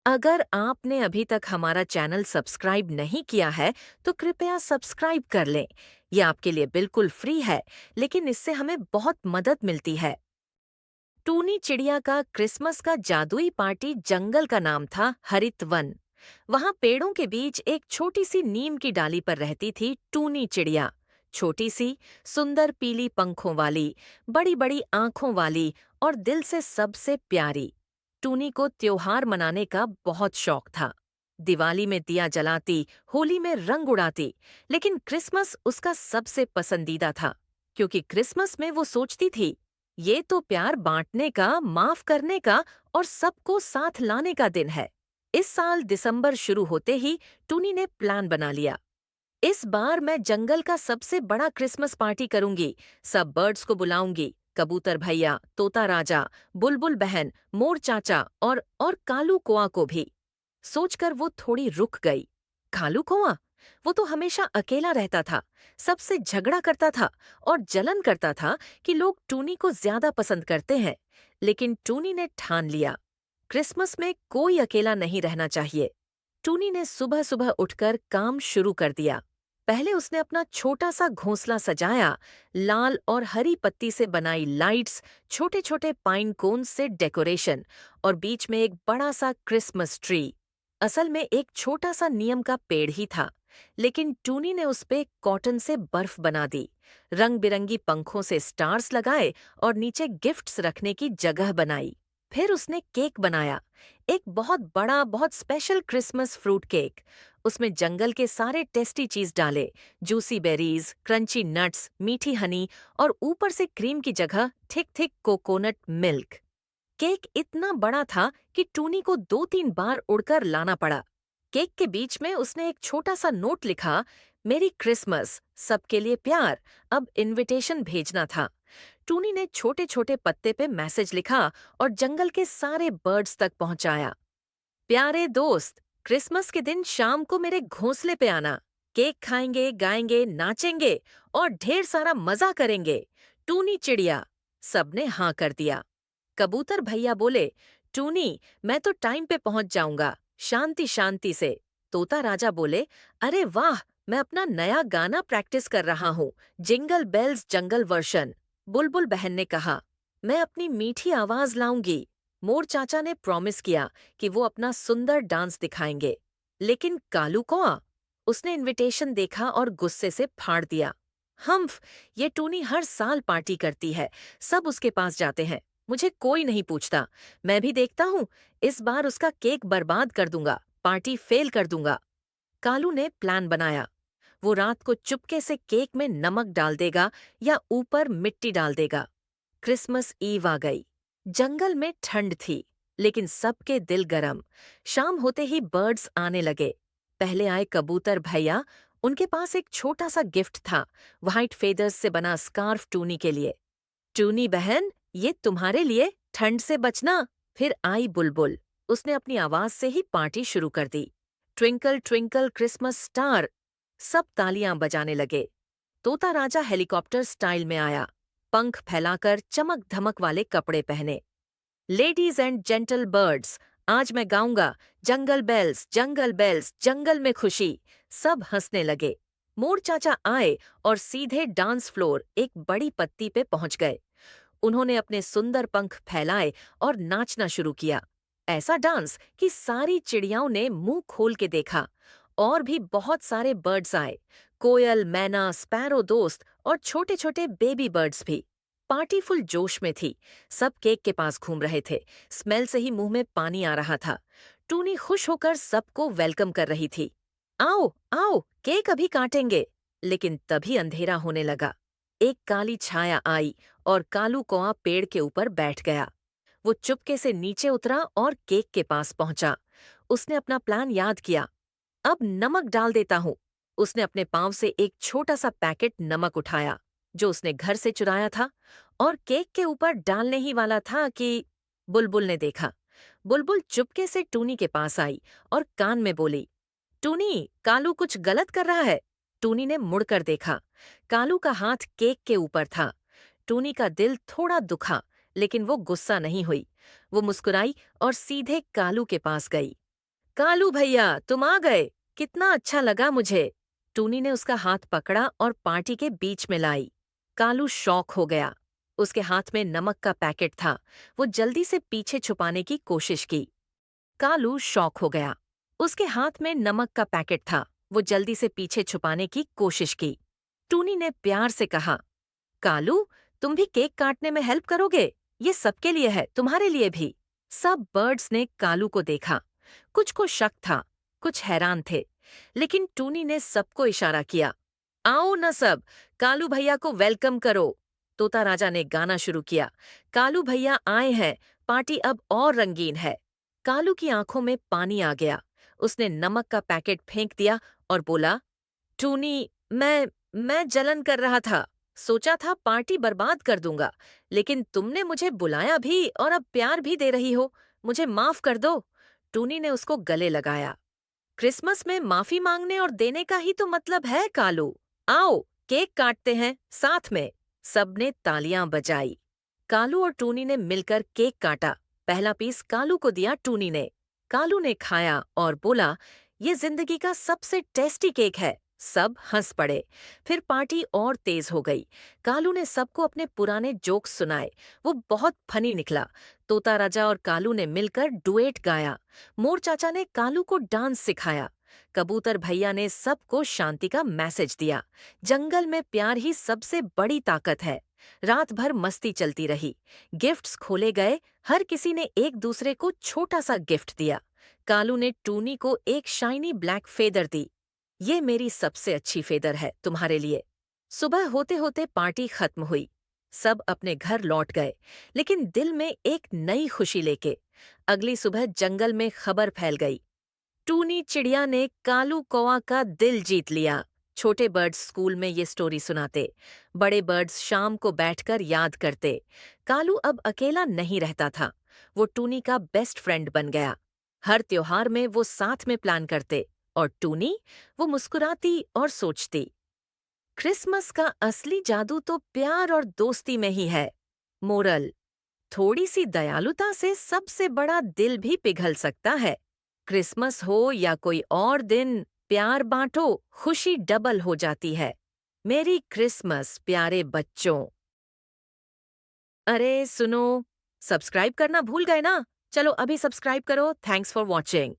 अगर आपने अभी तक हमारा चैनल सब्सक्राइब नहीं किया है, तो कृपया सब्सक्राइब कर लें। ये आपके लिए बिल्कुल फ्री है, लेकिन इससे हमें बहुत मदद मिलती है। टूनी चिड़िया का क्रिसमस का जादुई पार्टी जंगल का नाम था हरित वन। वहां पेड़ों के बीच एक छोटी सी नीम की डाली पर रहती थी टूनी चिड़िया। छोटी सी, सुंदर पीली पंखों वाली, बड़ी बड़ी आंखों वाली और दिल से सबसे प्यारी। टूनी को त्योहार मनाने का बहुत शौक था। दिवाली में दिया जलाती, होली में रंग उड़ाती, लेकिन क्रिसमस उसका सबसे पसंदीदा था, क्योंकि क्रिसमस में वो सोचती थी, ये तो प्यार बांटने का, माफ करने का और सबको साथ लाने का दिन है। इस साल दिसंबर शुरू होते ही टूनी ने प्लान बना लिया। इस बार मैं जंगल का सबसे बड़ा क्रिसमस पार्टी करूंगी। सब बर्ड्स को बुलाऊंगी, कबूतर भैया, तोता राजा, बुलबुल बहन, मोर चाचा और कालू कोआ को भी। सोचकर वो थोड़ी रुक गई। कालू कौआ? वो तो हमेशा अकेला रहता था, सबसे झगड़ा करता था और जलन करता था कि लोग टूनी को ज्यादा पसंद करते हैं। लेकिन टूनी ने ठान लिया, क्रिसमस में कोई अकेला नहीं रहना चाहिए। टूनी ने सुबह सुबह उठकर काम शुरू कर दिया। पहले उसने अपना छोटा सा घोंसला सजाया, लाल और हरी पत्ती से बनाई लाइट्स, छोटे छोटे पाइन कोन से डेकोरेशन और बीच में एक बड़ा सा क्रिसमस ट्री। असल में एक छोटा सा नीम का पेड़ ही था, लेकिन टूनी ने उस पे कॉटन से बर्फ बना दी, रंग बिरंगी पंखों से स्टार्स लगाए और नीचे गिफ्ट्स रखने की जगह बनाई। फिर उसने केक बनाया, एक बहुत बड़ा, बहुत स्पेशल क्रिसमस फ्रूट केक। उसमें जंगल के सारे टेस्टी चीज डाले, जूसी बेरीज, क्रंची नट्स, मीठी हनी और ऊपर से क्रीम की जगह thick thick coconut milk. Cake इतना बड़ा था कि टूनी को 2-3 बार उड़कर लाना पड़ा। केक के बीच में उसने एक छोटा सा नोट लिखा, मेरी क्रिसमस, सबके लिए प्यार, अब इनविटेशन भेजना था। टूनी ने छोटे छोटे पत्ते पे मैसेज लिखा और जंगल के सारे बर्ड्स तक पहुंचाया। प्यारे दोस्त, क्रिसमस के दिन शाम को मेरे घोंसले पे आना। केक खाएंगे, गाएंगे, नाचेंगे और ढेर सारा मजा करेंगे। टूनी चिड़िया। सबने हाँ कर दिया। कबूतर भैया बोले, टूनी, मैं तो टाइम पे पहुंच जाऊंगा, शांति शांति से। तोता राजा बोले, अरे वाह, मैं अपना नया गाना प्रैक्टिस कर रहा हूँ, जिंगल बेल्स जंगल वर्शन। बुलबुल बहन ने कहा, मैं अपनी मीठी आवाज लाऊंगी। मोर चाचा ने प्रॉमिस किया कि वो अपना सुंदर डांस दिखाएंगे। लेकिन कालू कौआ? उसने इनविटेशन देखा और गुस्से से फाड़ दिया। हम्फ, ये टूनी हर साल पार्टी करती है, सब उसके पास जाते हैं, मुझे कोई नहीं पूछता। मैं भी देखता हूँ, इस बार उसका केक बर्बाद कर दूंगा, पार्टी फेल कर दूंगा। कालू ने प्लान बनाया। वो रात को चुपके से केक में नमक डाल देगा या ऊपर मिट्टी डाल देगा। क्रिसमस ईव आ गई। जंगल में ठंड थी, लेकिन सबके दिल गरम। शाम होते ही बर्ड्स आने लगे। पहले आए कबूतर भैया। उनके पास एक छोटा सा गिफ्ट था, व्हाइट फेदर्स से बना स्कार्फ टूनी के लिए। टूनी बहन, ये तुम्हारे लिए, ठंड से बचना। फिर आई बुलबुल। उसने अपनी आवाज से ही पार्टी शुरू कर दी। Twinkle twinkle Christmas star. सब तालियां बजाने लगे। तोता राजा हेलीकॉप्टर स्टाइल में आया, पंख फैलाकर चमक धमक वाले कपड़े पहने। लेडीज एंड जेंटल बर्ड्स, आज मैं गाऊंगा, जंगल बेल्स, जंगल में खुशी। सब हंसने लगे। मोर चाचा आए और सीधे डांस फ्लोर, एक बड़ी पत्ती पे पहुंच गए। उन्होंने अपने सुंदर पंख फैलाए और नाचना शुरू किया। ऐसा डांस कि सारी चिड़ियाओं ने मुंह खोल के देखा। और भी बहुत सारे बर्ड्स आए, कोयल, मैना, स्पैरो दोस्त और छोटे छोटे बेबी बर्ड्स भी। पार्टी फुल जोश में थी। सब केक के पास घूम रहे थे, स्मेल से ही मुंह में पानी आ रहा था। टूनी खुश होकर सबको वेलकम कर रही थी। आओ आओ, केक अभी काटेंगे। लेकिन तभी अंधेरा होने लगा। एक काली छाया आई और कालू कौआ पेड़ के ऊपर बैठ गया। वो चुपके से नीचे उतरा और केक के पास पहुंचा। उसने अपना प्लान याद किया। अब नमक डाल देता हूँ। उसने अपने पांव से एक छोटा सा पैकेट नमक उठाया, जो उसने घर से चुराया था, और केक के ऊपर डालने ही वाला था कि बुलबुल ने देखा। बुलबुल चुपके से टूनी के पास आई और कान में बोली, टूनी, कालू कुछ गलत कर रहा है। टूनी ने मुड़कर देखा। कालू का हाथ केक के ऊपर था। टूनी का दिल थोड़ा दुखा, लेकिन वो गुस्सा नहीं हुई। वो मुस्कुराई और सीधे कालू के पास गई। कालू भैया, तुम आ गए। कितना अच्छा लगा मुझे। टूनी ने उसका हाथ पकड़ा और पार्टी के बीच में लाई। कालू शॉक हो गया। उसके हाथ में नमक का पैकेट था। वो जल्दी से पीछे छुपाने की कोशिश की। कालू शॉक हो गया। उसके हाथ में नमक का पैकेट था। वो जल्दी से पीछे छुपाने की कोशिश की। टूनी ने प्यार से कहा, कालू, तुम भी केक काटने में हेल्प करोगे? ये सबके लिए है, तुम्हारे लिए भी। सब बर्ड्स ने कालू को देखा। कुछ को शक था, कुछ हैरान थे, लेकिन टूनी ने सबको इशारा किया। आओ न सब, कालू भैया को वेलकम करो। तोता राजा ने गाना शुरू किया। कालू भैया आए हैं, पार्टी अब और रंगीन है। कालू की आंखों में पानी आ गया। उसने नमक का पैकेट फेंक दिया और बोला, टूनी, मैं जलन कर रहा था। सोचा था पार्टी बर्बाद कर दूंगा, लेकिन तुमने मुझे बुलाया भी और अब प्यार भी दे रही हो। मुझे माफ कर दो। टूनी ने उसको गले लगाया। क्रिसमस में माफी मांगने और देने का ही तो मतलब है, कालू। आओ, केक काटते हैं साथ में। सबने तालियां बजाई। कालू और टूनी ने मिलकर केक काटा। पहला पीस कालू को दिया टूनी ने। कालू ने खाया और बोला, ये जिंदगी का सबसे टेस्टी केक है। सब हंस पड़े। फिर पार्टी और तेज हो गई। कालू ने सबको अपने पुराने जोक्स सुनाए। वो बहुत फनी निकला। तोता राजा और कालू ने मिलकर डुएट गाया। मोर चाचा ने कालू को डांस सिखाया। कबूतर भैया ने सबको शांति का मैसेज दिया। जंगल में प्यार ही सबसे बड़ी ताकत है। रात भर मस्ती चलती रही। गिफ्ट्स खोले गए। हर किसी ने एक दूसरे को छोटा सा गिफ्ट दिया। कालू ने टूनी को एक शाइनी ब्लैक फेदर दी। ये मेरी सबसे अच्छी फेदर है तुम्हारे लिए। सुबह होते होते पार्टी खत्म हुई। सब अपने घर लौट गए, लेकिन दिल में एक नई खुशी लेके। अगली सुबह जंगल में खबर फैल गई। टूनी चिड़िया ने कालू कौवा का दिल जीत लिया। छोटे बर्ड्स स्कूल में ये स्टोरी सुनाते। बड़े बर्ड्स शाम को बैठकर याद करते। कालू अब अकेला नहीं रहता था। वो टूनी का बेस्ट फ्रेंड बन गया। हर त्योहार में वो साथ में प्लान करते। और टूनी, वो मुस्कुराती और सोचती। क्रिसमस का असली जादू तो प्यार और दोस्ती में ही है। मोरल, थोड़ी सी दयालुता से सबसे बड़ा दिल भी पिघल सकता है। क्रिसमस हो या कोई और दिन, प्यार बांटो, खुशी डबल हो जाती है। मेरी क्रिसमस प्यारे बच्चों। अरे सुनो, सब्सक्राइब करना भूल गए ना? चलो अभी सब्सक्राइब करो। Thanks for watching.